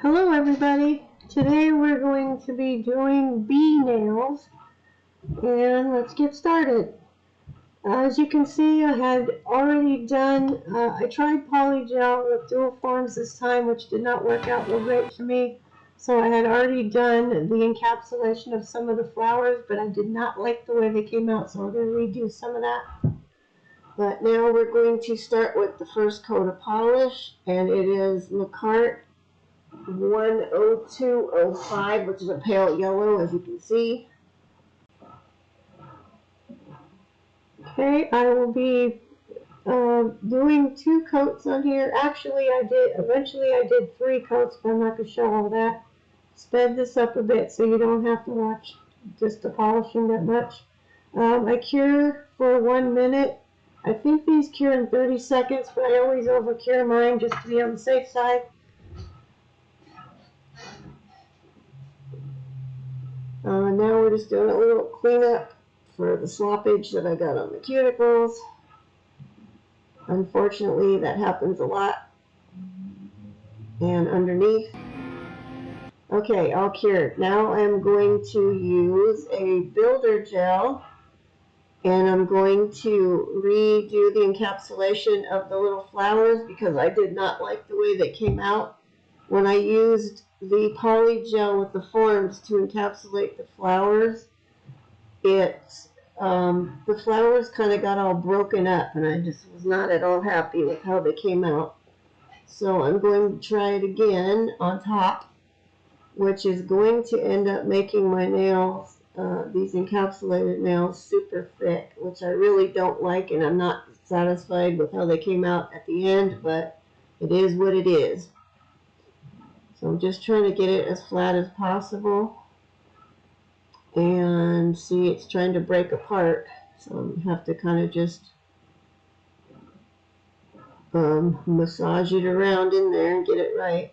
Hello everybody. Today we're going to be doing bee nails, and let's get started. As you can see, I had already done, I tried polygel with dual forms this time, which did not work out real great for me. So I had already done the encapsulation of some of the flowers, but I did not like the way they came out, so I'm going to redo some of that. But now we're going to start with the first coat of polish, and it is Makartt 10205, which is a pale yellow, as you can see. Okay, I will be doing 2 coats on here. Actually, eventually I did 3 coats, but I'm not going to show all that. Sped this up a bit so you don't have to watch just the polishing that much. I cure for 1 minute. I think these cure in 30 seconds, but I always over cure mine just to be on the safe side. Now we're just doing a little cleanup for the sloppage that I got on the cuticles. Unfortunately, that happens a lot. And underneath. Okay, all cured. Now I'm going to use a builder gel, and I'm going to redo the encapsulation of the little flowers because I did not like the way they came out. When I used the poly gel with the forms to encapsulate the flowers, the flowers kind of got all broken up, and I just was not at all happy with how they came out. So I'm going to try it again on top, which is going to end up making my nails, these encapsulated nails, super thick, which I really don't like, and I'm not satisfied with how they came out at the end, but it is what it is. So I'm just trying to get it as flat as possible. And see, it's trying to break apart. So I have to kind of just massage it around in there and get it right.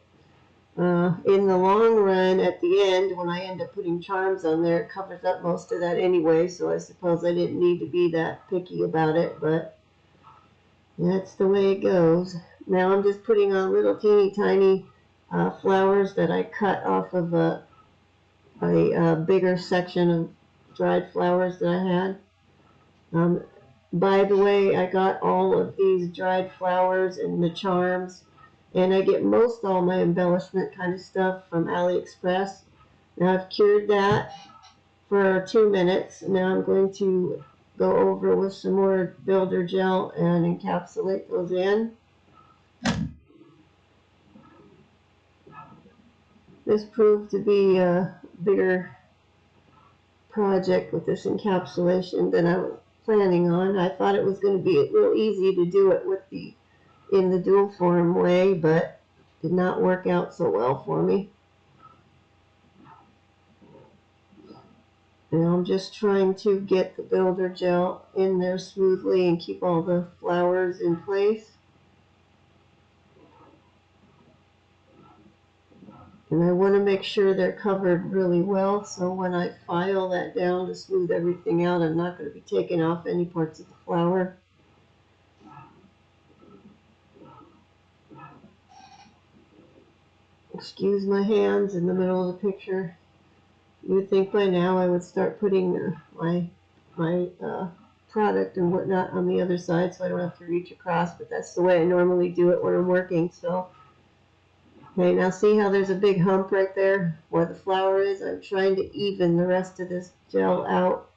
In the long run, at the end, when I end up putting charms on there, it covers up most of that anyway. So I suppose I didn't need to be that picky about it, but that's the way it goes. Now I'm just putting on little teeny tiny flowers that I cut off of a bigger section of dried flowers that I had. By the way, I got all of these dried flowers and the charms, and I get most all my embellishment kind of stuff from AliExpress. Now I've cured that for 2 minutes. Now I'm going to go over with some more builder gel and encapsulate those in. This proved to be a bigger project with this encapsulation than I was planning on. I thought it was going to be real easy to do it with in the dual form way, but did not work out so well for me. And I'm just trying to get the builder gel in there smoothly and keep all the flowers in place. And I want to make sure they're covered really well, so when I file that down to smooth everything out, I'm not going to be taking off any parts of the flower. Excuse my hands in the middle of the picture. You would think by now I would start putting my product and whatnot on the other side so I don't have to reach across, but that's the way I normally do it when I'm working. So. Okay, now see how there's a big hump right there where the flower is? I'm trying to even the rest of this gel out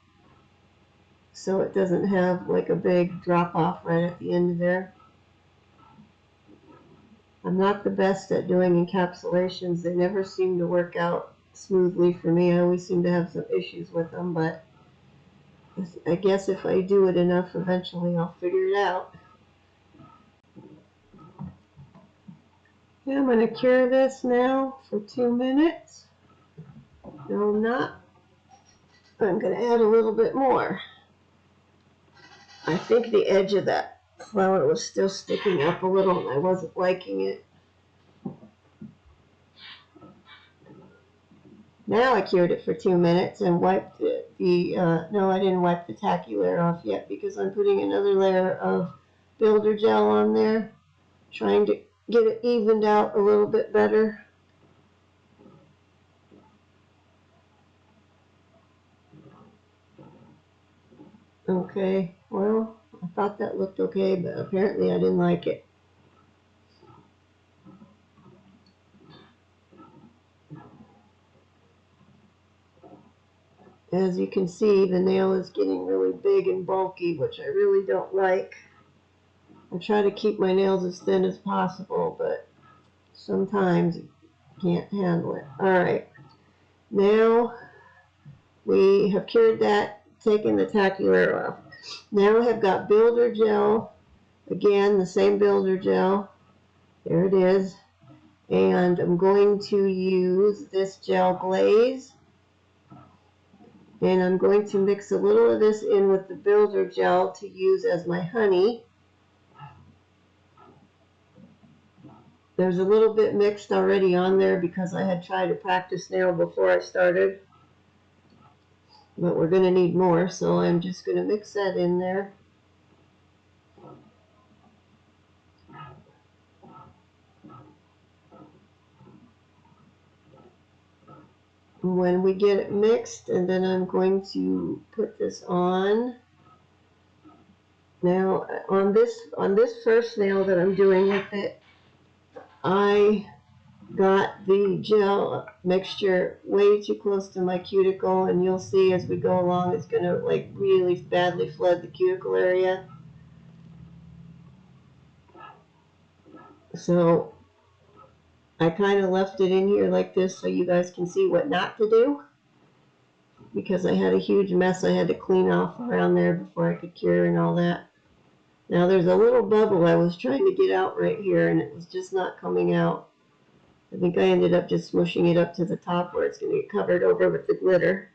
so it doesn't have like a big drop off right at the end of there. I'm not the best at doing encapsulations. They never seem to work out smoothly for me. I always seem to have some issues with them, but I guess if I do it enough, eventually I'll figure it out. Yeah, I'm going to cure this now for 2 minutes. No, I'm not. I'm going to add a little bit more. I think the edge of that flower was still sticking up a little and I wasn't liking it. Now I cured it for 2 minutes and wiped no, I didn't wipe the tacky layer off yet because I'm putting another layer of builder gel on there, trying to get it evened out a little bit better. Okay, well, I thought that looked okay, but apparently I didn't like it. As you can see, the nail is getting really big and bulky, which I really don't like. I try to keep my nails as thin as possible, but sometimes you can't handle it. Alright, now we have cured that, taken the tacular off. Now I have got builder gel, again the same builder gel, there it is, and I'm going to use this gel glaze, and I'm going to mix a little of this in with the builder gel to use as my honey. There's a little bit mixed already on there because I had tried a practice nail before I started, but we're going to need more, so I'm just going to mix that in there. When we get it mixed, and then I'm going to put this on. Now on this first nail that I'm doing with it, I got the gel mixture way too close to my cuticle, and you'll see as we go along it's going to like really badly flood the cuticle area. So I kind of left it in here like this so you guys can see what not to do, because I had a huge mess I had to clean off around there before I could cure and all that. Now there's a little bubble I was trying to get out right here, and it was just not coming out. I think I ended up just smushing it up to the top where it's going to get covered over with the glitter.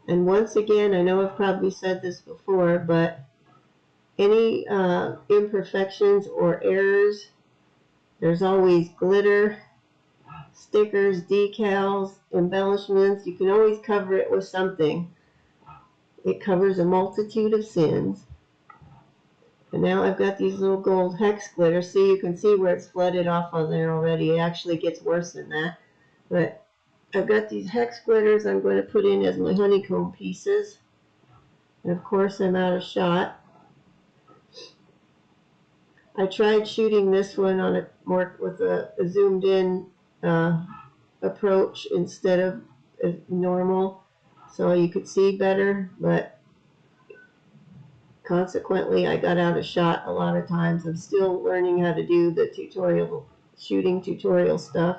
And once again, I know I've probably said this before, but any imperfections or errors, there's always glitter, stickers, decals, embellishments. You can always cover it with something. It covers a multitude of sins. And now I've got these little gold hex glitter. See, you can see where it's flooded off on there already. It actually gets worse than that. But I've got these hex glitters I'm going to put in as my honeycomb pieces. And of course I'm out of shot. I tried shooting this one on more with a zoomed in approach instead of normal, so you could see better, but consequently I got out of shot a lot of times. I'm still learning how to do the shooting tutorial stuff,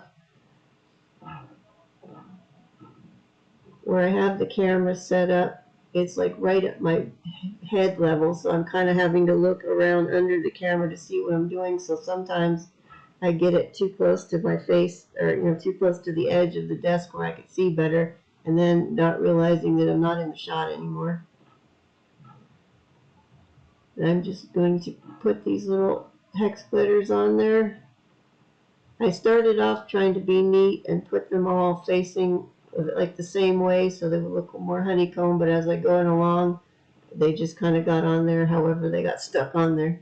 where I have the camera set up. It's like right at my head level, so I'm kind of having to look around under the camera to see what I'm doing. So sometimes I get it too close to my face, or too close to the edge of the desk where I could see better, and then not realizing that I'm not in the shot anymore. And I'm just going to put these little hex glitters on there. I started off trying to be neat and put them all facing like the same way so they would look more honeycomb, but as I go along, they just kind of got on there however they got stuck on there.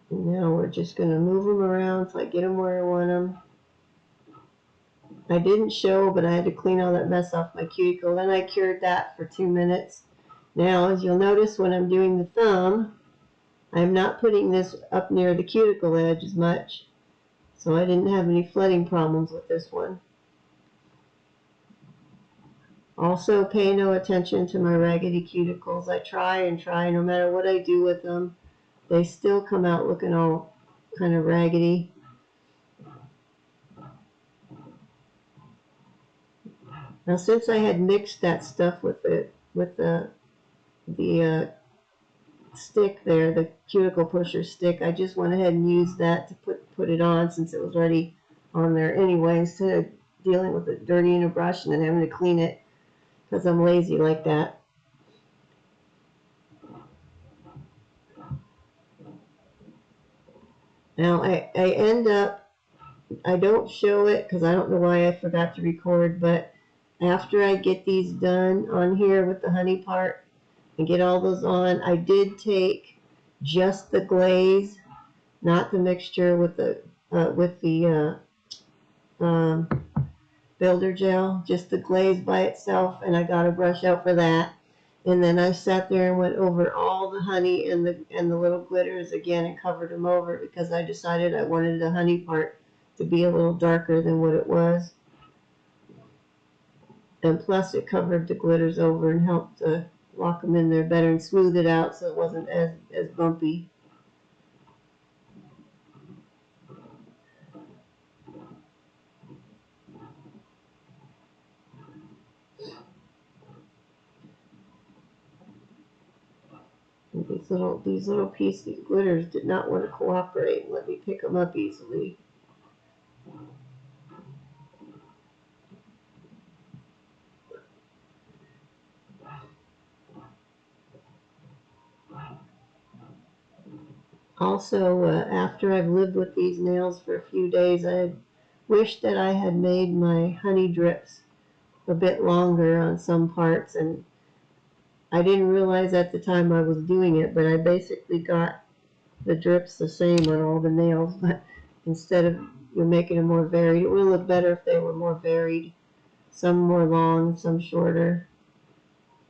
And now we're just going to move them around so I get them where I want them. I didn't show, but I had to clean all that mess off my cuticle. Then I cured that for 2 minutes. Now, as you'll notice when I'm doing the thumb, I'm not putting this up near the cuticle edge as much, so I didn't have any flooding problems with this one. Also, pay no attention to my raggedy cuticles. I try and try, no matter what I do with them, they still come out looking all kind of raggedy. Now, since I had mixed that stuff with the stick there, the cuticle pusher stick, I just went ahead and used that to put it on, since it was already on there anyway, instead of dealing with it dirty in a brush and then having to clean it, because I'm lazy like that. Now I end up, I don't show it because I don't know why I forgot to record, but after I get these done on here with the honey part, and get all those on. I did take just the glaze, not the mixture with the um, builder gel, just the glaze by itself, and I got a brush out for that. And then I sat there and went over all the honey and the little glitters again and covered them over because I decided I wanted the honey part to be a little darker than what it was. And plus it covered the glitters over and helped lock them in there better and smooth it out so it wasn't as bumpy. And these little pieces of glitters did not want to cooperate and let me pick them up easily. Also, after I've lived with these nails for a few days, I wish that I had made my honey drips a bit longer on some parts, and I didn't realize at the time I was doing it, but I basically got the drips the same on all the nails, but instead of making them more varied, it would look better if they were more varied, some more long, some shorter,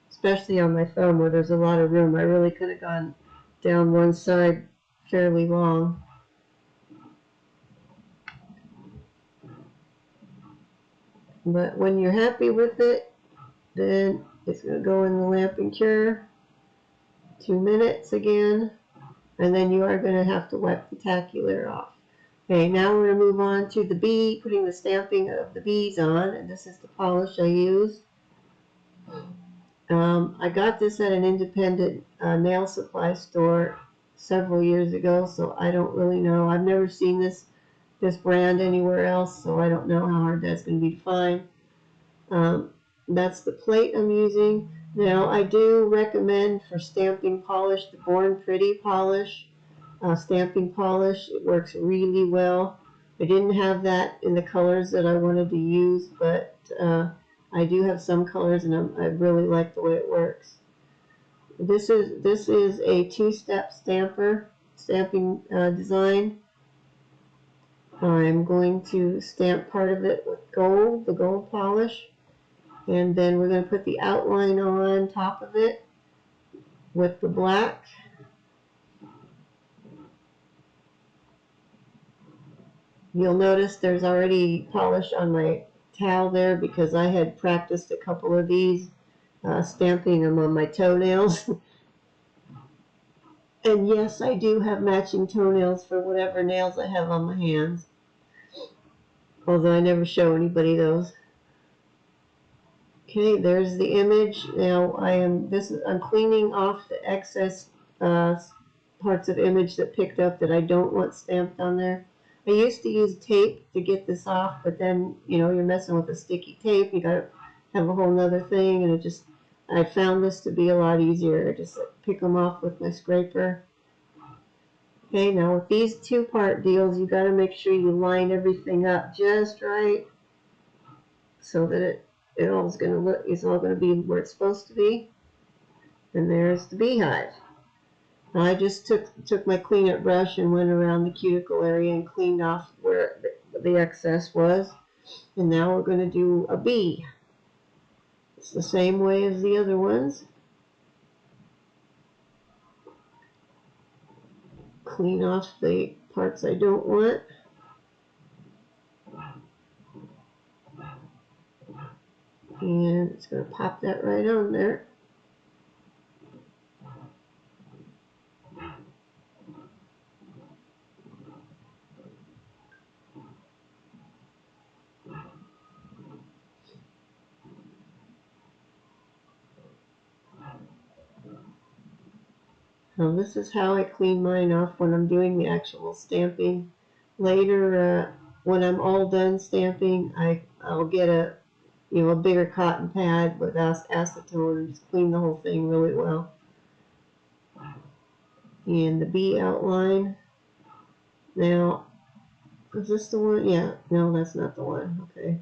especially on my thumb where there's a lot of room. I really could have gone down one side fairly long. But when you're happy with it, then it's going to go in the lamp and cure. 2 minutes again. And then you are going to have to wipe the tacky off. Okay, now we're going to move on to the bee, putting the stamping of the bees on. And this is the polish I use. I got this at an independent nail supply store several years ago, so I don't really know. I've never seen this brand anywhere else, so I don't know how hard that's going to be to find. That's the plate I'm using. Now, I do recommend for stamping polish the Born Pretty polish, stamping polish. It works really well. I didn't have that in the colors that I wanted to use, but I do have some colors, and I really like the way it works. This is a two-step stamping design. I'm going to stamp part of it with gold, the gold polish. And then we're going to put the outline on top of it with the black. You'll notice there's already polish on my towel there because I had practiced a couple of these, stamping them on my toenails. And yes, I do have matching toenails for whatever nails I have on my hands. Although I never show anybody those. Okay, there's the image. Now I'm cleaning off the excess parts of image that picked up that I don't want stamped on there. I used to use tape to get this off, but then you're messing with a sticky tape. You gotta have a whole nother thing, and I found this to be a lot easier. I just pick them off with my scraper. Okay, now with these two-part deals, you gotta make sure you line everything up just right so that it's all gonna be where it's supposed to be. And there's the beehive. Now I just took my clean-up brush and went around the cuticle area and cleaned off where the excess was. And now we're gonna do a bee. It's the same way as the other ones. Clean off the parts I don't want. And it's going to pop that right on there. Now this is how I clean mine off when I'm doing the actual stamping. Later, when I'm all done stamping, I'll get a bigger cotton pad with acetone and just clean the whole thing really well. And the bee outline. Now, is this the one? Yeah, no, that's not the one. Okay.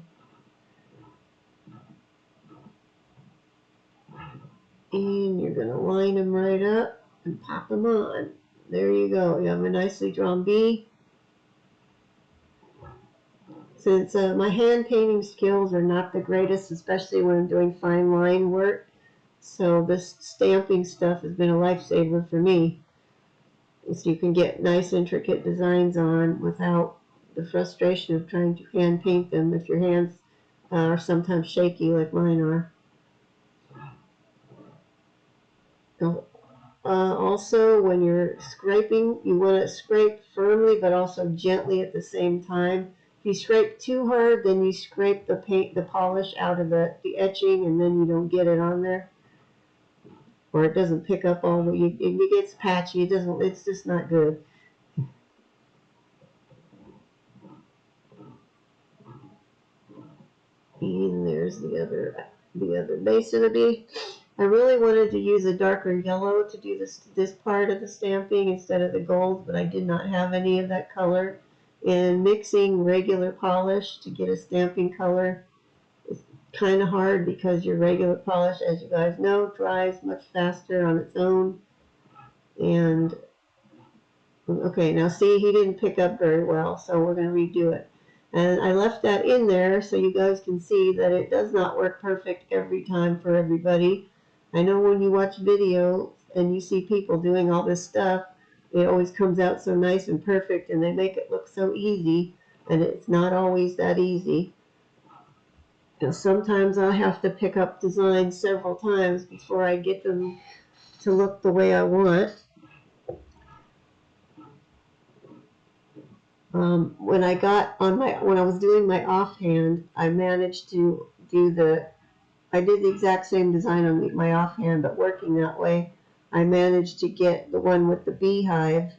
And you're going to line them right up and pop them on. There you go. You have a nicely drawn bee. Since my hand painting skills are not the greatest, especially when I'm doing fine line work, so this stamping stuff has been a lifesaver for me. So you can get nice intricate designs on without the frustration of trying to hand paint them if your hands are sometimes shaky like mine are. Also, when you're scraping, you want to scrape firmly but also gently at the same time. If you scrape too hard, then you scrape the paint, the polish out of the etching, and then you don't get it on there, or it doesn't pick up all the. It gets patchy. It doesn't. It's just not good. And there's the other base of the bee. I really wanted to use a darker yellow to do this part of the stamping instead of the gold, but I did not have any of that color. And mixing regular polish to get a stamping color is kind of hard because your regular polish, as you guys know, dries much faster on its own. And okay, now see, he didn't pick up very well, so we're going to redo it. And I left that in there so you guys can see that it does not work perfect every time for everybody. I know when you watch videos and you see people doing all this stuff, it always comes out so nice and perfect and they make it look so easy, and it's not always that easy. You know, sometimes I have to pick up designs several times before I get them to look the way I want. When I was doing my offhand, I managed to I did the exact same design on my offhand, but working that way, I managed to get the one with the beehive.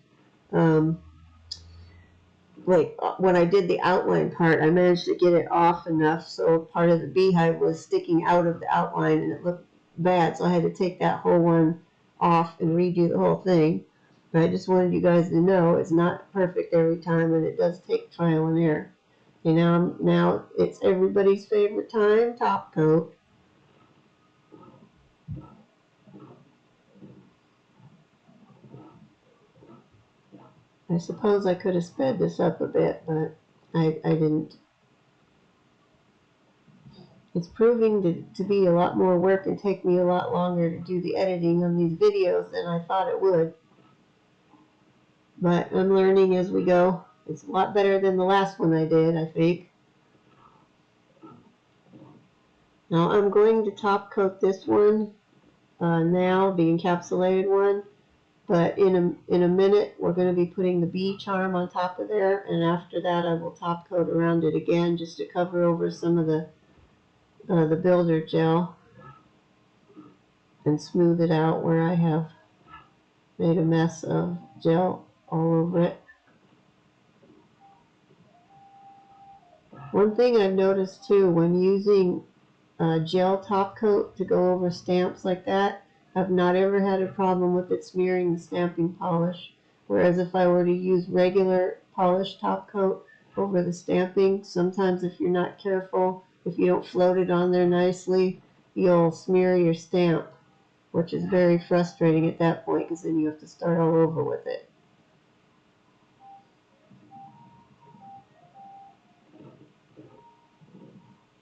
Like when I did the outline part, I managed to get it off enough so part of the beehive was sticking out of the outline and it looked bad, so I had to take that whole one off and redo the whole thing. But I just wanted you guys to know it's not perfect every time, and it does take trial and error. You know, now it's everybody's favorite time, top coat. I suppose I could have sped this up a bit, but I didn't. It's proving to be a lot more work and take me a lot longer to do the editing on these videos than I thought it would. But I'm learning as we go. It's a lot better than the last one I did, I think. Now I'm going to top coat this one now, the encapsulated one. But in a minute, we're going to be putting the bee charm on top of there, and after that, I will top coat around it again just to cover over some of the builder gel and smooth it out where I have made a mess of gel all over it. One thing I've noticed too, when using gel top coat to go over stamps like that, I've not ever had a problem with it smearing the stamping polish. Whereas if I were to use regular polish top coat over the stamping, sometimes if you're not careful, if you don't float it on there nicely, you'll smear your stamp, which is very frustrating at that point because then you have to start all over with it.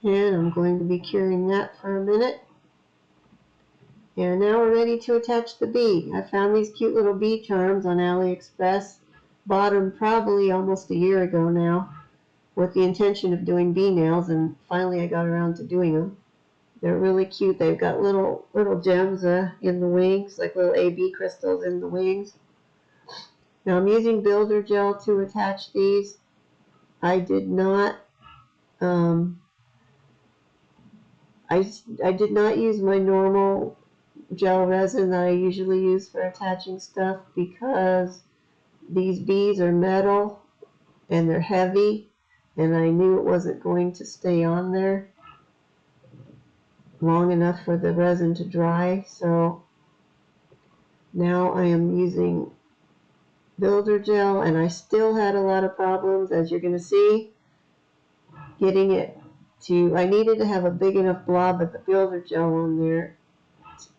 And I'm going to be curing that for a minute. And now we're ready to attach the bee. I found these cute little bee charms on AliExpress. Bought them probably almost a year ago now with the intention of doing bee nails, and finally I got around to doing them. They're really cute. They've got little gems in the wings, like little AB crystals in the wings. Now I'm using builder gel to attach these. I did not I did not use my normal gel resin that I usually use for attaching stuff because these bees are metal and they're heavy, and I knew it wasn't going to stay on there long enough for the resin to dry. So now I am using builder gel, and I still had a lot of problems, as you're going to see, getting it to, I needed to have a big enough blob of the builder gel on there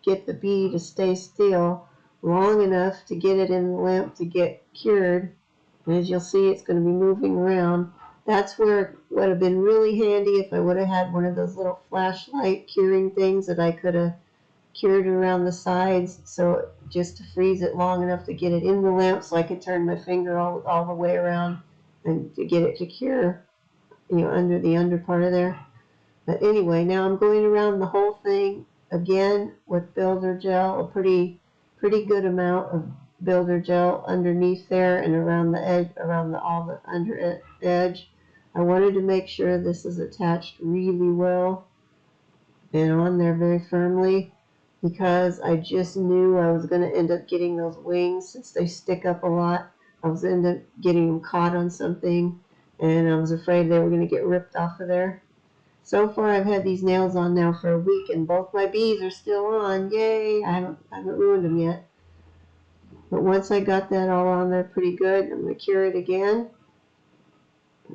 get the bee to stay still long enough to get it in the lamp to get cured. And as you'll see, it's going to be moving around. That's where it would have been really handy if I would have had one of those little flashlight curing things that I could have cured around the sides, so just to freeze it long enough to get it in the lamp so I could turn my finger all the way around and to get it to cure, under the under part of there. But anyway, now I'm going around the whole thing again with builder gel, a pretty good amount of builder gel underneath there and around the edge, all the under edge. I wanted to make sure this is attached really well and on there very firmly, because I just knew I was going to end up getting those wings since they stick up a lot. I was end up getting them caught on something, and I was afraid they were going to get ripped off of there. So far, I've had these nails on now for a week, and both my bees are still on. Yay! I haven't ruined them yet. But once I got that all on there pretty good, I'm going to cure it again.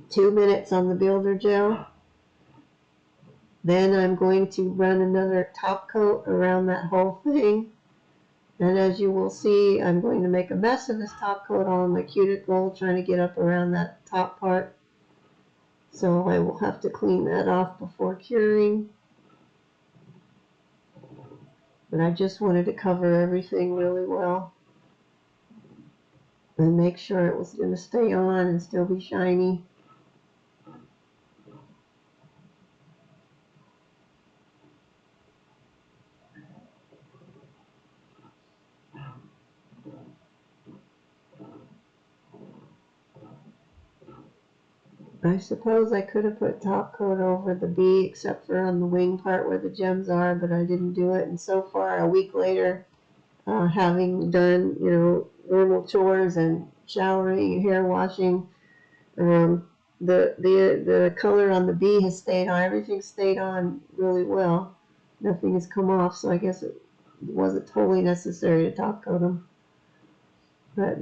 2 minutes on the builder gel. Then I'm going to run another top coat around that whole thing. And as you will see, I'm going to make a mess of this top coat on my cuticle, trying to get up around that top part. So I will have to clean that off before curing. But I just wanted to cover everything really well and make sure it was going to stay on and still be shiny. I suppose I could have put top coat over the bee except for on the wing part where the gems are, but I didn't do it. And so far, a week later, having done, normal chores and showering and hair washing, the color on the bee has stayed on. Everything stayed on really well. Nothing has come off, so I guess it wasn't totally necessary to top coat them. But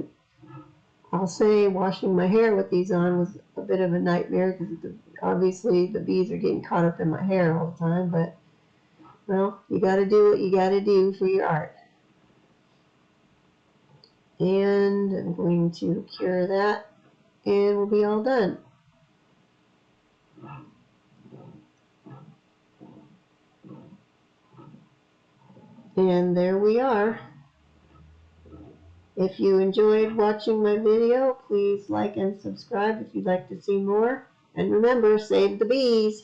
I'll say washing my hair with these on was a bit of a nightmare because obviously the bees are getting caught up in my hair all the time. But, well, you got to do what you got to do for your art. And I'm going to cure that, and we'll be all done. And there we are. If you enjoyed watching my video, please like and subscribe if you'd like to see more. And remember, save the bees.